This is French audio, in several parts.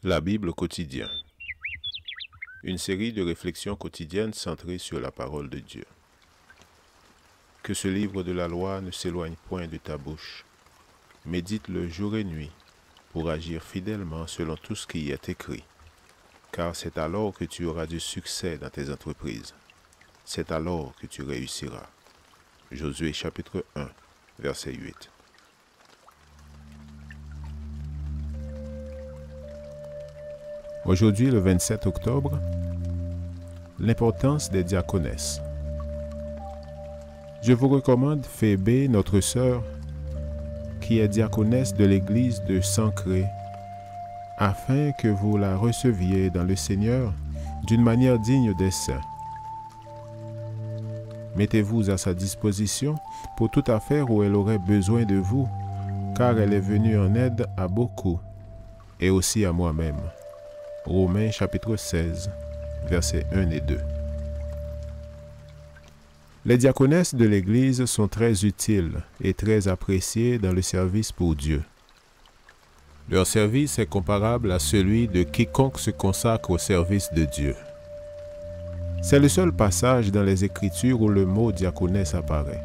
La Bible quotidien. Une série de réflexions quotidiennes centrées sur la parole de Dieu. Que ce livre de la loi ne s'éloigne point de ta bouche. Médite-le jour et nuit pour agir fidèlement selon tout ce qui y est écrit. Car c'est alors que tu auras du succès dans tes entreprises. C'est alors que tu réussiras. Josué chapitre 1, verset 8. Aujourd'hui, le 27 octobre, l'importance des diaconesses. Je vous recommande Phébé, notre sœur, qui est diaconesse de l'église de Sancré, afin que vous la receviez dans le Seigneur d'une manière digne des saints. Mettez-vous à sa disposition pour toute affaire où elle aurait besoin de vous, car elle est venue en aide à beaucoup, et aussi à moi-même. Romains chapitre 16, versets 1 et 2. Les diaconesses de l'Église sont très utiles et très appréciées dans le service pour Dieu. Leur service est comparable à celui de quiconque se consacre au service de Dieu. C'est le seul passage dans les Écritures où le mot diaconesse apparaît.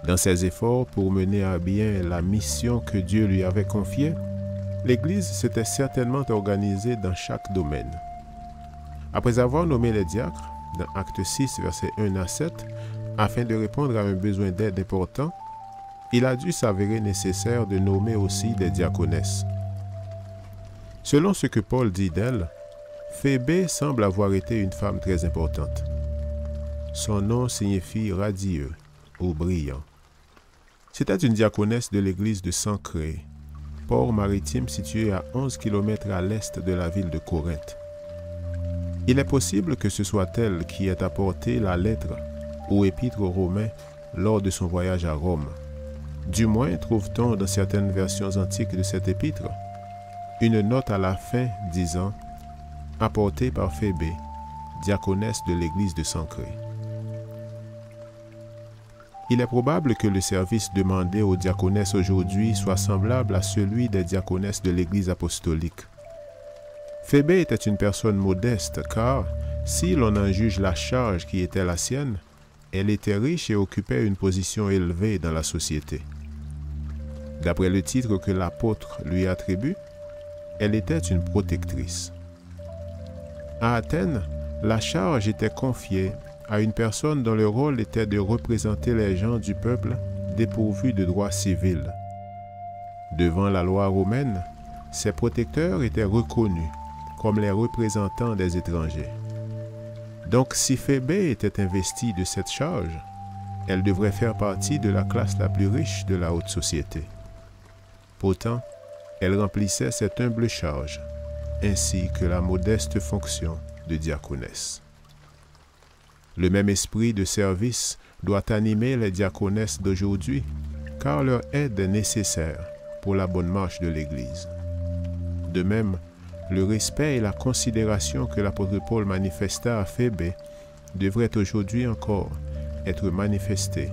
Dans ses efforts pour mener à bien la mission que Dieu lui avait confiée, l'Église s'était certainement organisée dans chaque domaine. Après avoir nommé les diacres, dans Acte 6, versets 1 à 7, afin de répondre à un besoin d'aide important, il a dû s'avérer nécessaire de nommer aussi des diaconesses. Selon ce que Paul dit d'elle, Phébé semble avoir été une femme très importante. Son nom signifie radieux ou brillant. C'était une diaconesse de l'église de Sancré, port maritime situé à 11 km à l'est de la ville de Corinthe. Il est possible que ce soit elle qui ait apporté la lettre ou épître aux Romains lors de son voyage à Rome. Du moins, trouve-t-on dans certaines versions antiques de cette épître une note à la fin disant « Apportée par Phébé, diaconesse de l'église de Sancré ». Il est probable que le service demandé aux diaconesses aujourd'hui soit semblable à celui des diaconesses de l'Église apostolique. Phébé était une personne modeste car, si l'on en juge la charge qui était la sienne, elle était riche et occupait une position élevée dans la société. D'après le titre que l'apôtre lui attribue, elle était une protectrice. À Athènes, la charge était confiée à une personne dont le rôle était de représenter les gens du peuple dépourvus de droits civils. Devant la loi romaine, ces protecteurs étaient reconnus comme les représentants des étrangers. Donc, si Phébé était investie de cette charge, elle devrait faire partie de la classe la plus riche de la haute société. Pourtant, elle remplissait cette humble charge, ainsi que la modeste fonction de diaconesse. Le même esprit de service doit animer les diaconesses d'aujourd'hui, car leur aide est nécessaire pour la bonne marche de l'Église. De même, le respect et la considération que l'apôtre Paul manifesta à Phébé devraient aujourd'hui encore être manifestés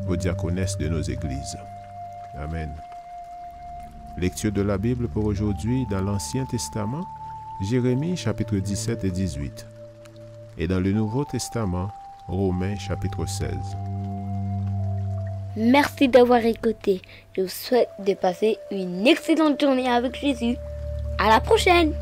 aux diaconesses de nos églises. Amen. Lecture de la Bible pour aujourd'hui dans l'Ancien Testament, Jérémie chapitre 17 et 18. Et dans le Nouveau Testament, Romains chapitre 16. Merci d'avoir écouté. Je vous souhaite de passer une excellente journée avec Jésus. À la prochaine!